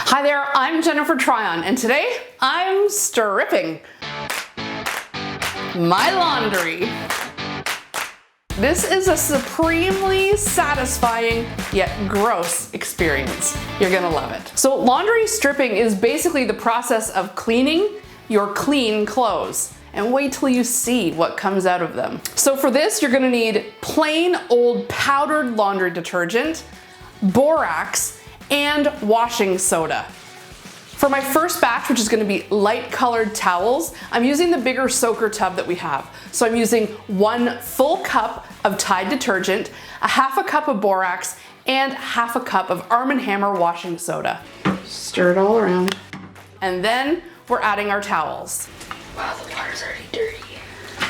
Hi there, I'm Jennifer Tryon, and today I'm stripping my laundry. This is a supremely satisfying yet gross experience. You're gonna love it. So laundry stripping is basically the process of cleaning your clean clothes. And wait till you see what comes out of them. So for this, you're gonna need plain old powdered laundry detergent, borax, and washing soda. For my first batch, which is gonna be light colored towels, I'm using the bigger soaker tub that we have. So I'm using 1 full cup of Tide detergent, a half a cup of borax, and half a cup of Arm & Hammer washing soda. Stir it all around. And then we're adding our towels. Wow, the water's already dirty.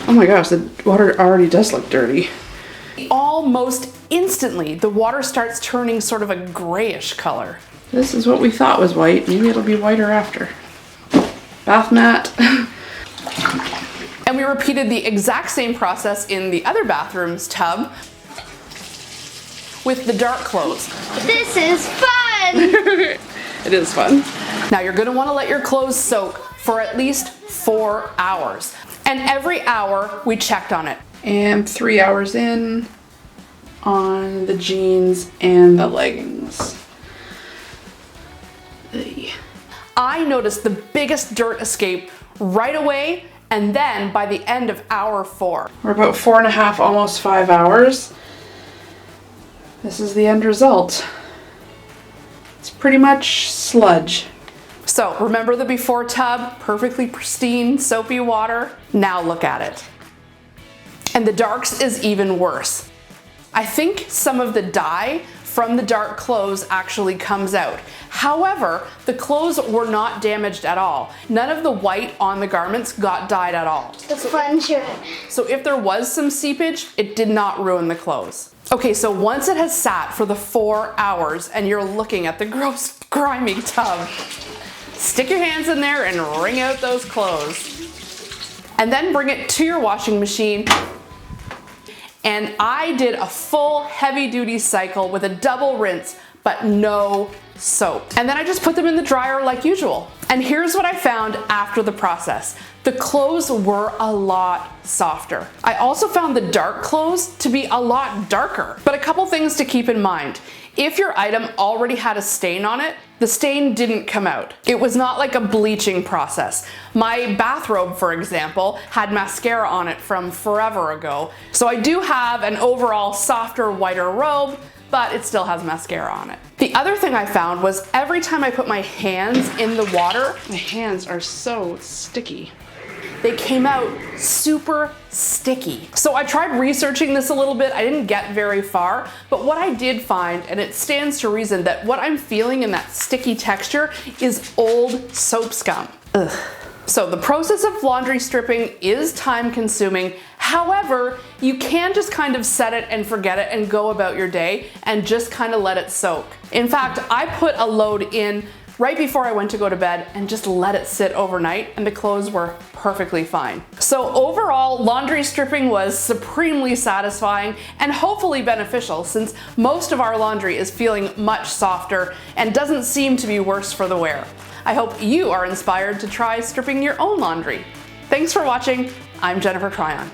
Oh my gosh, the water already does look dirty. Almost instantly, the water starts turning sort of a grayish color. This is what we thought was white. Maybe it'll be whiter after. Bath mat. And we repeated the exact same process in the other bathroom's tub with the dark clothes. This is fun! It is fun. Now you're gonna wanna let your clothes soak for at least 4 hours. And every hour we checked on it. And 3 hours in on the jeans and the leggings. I noticed the biggest dirt escape right away, and then by the end of hour 4. We're about 4.5, almost 5 hours. This is the end result. It's pretty much sludge. So remember the before tub, perfectly pristine, soapy water? Now look at it. And the darks is even worse. I think some of the dye from the dark clothes actually comes out. However, the clothes were not damaged at all. None of the white on the garments got dyed at all. The fun trip. So if there was some seepage, it did not ruin the clothes. Okay, so once it has sat for the 4 hours and you're looking at the gross, grimy tub, stick your hands in there and wring out those clothes. And then bring it to your washing machine. And I did a full heavy-duty cycle with a double rinse, but no soap. And then I just put them in the dryer like usual. And here's what I found after the process. The clothes were a lot softer. I also found the dark clothes to be a lot darker. But a couple things to keep in mind. If your item already had a stain on it, the stain didn't come out. It was not like a bleaching process. My bathrobe, for example, had mascara on it from forever ago. So I do have an overall softer, whiter robe, but it still has mascara on it. The other thing I found was every time I put my hands in the water, my hands are so sticky. They came out super sticky. So I tried researching this a little bit. I didn't get very far, but what I did find, and it stands to reason, that what I'm feeling in that sticky texture is old soap scum. Ugh. So the process of laundry stripping is time consuming. However, you can just kind of set it and forget it and go about your day and just kind of let it soak. In fact, I put a load in right before I went to go to bed and just let it sit overnight, and the clothes were perfectly fine. So overall, laundry stripping was supremely satisfying and hopefully beneficial, since most of our laundry is feeling much softer and doesn't seem to be worse for the wear. I hope you are inspired to try stripping your own laundry. Thanks for watching. I'm Jennifer Tryon.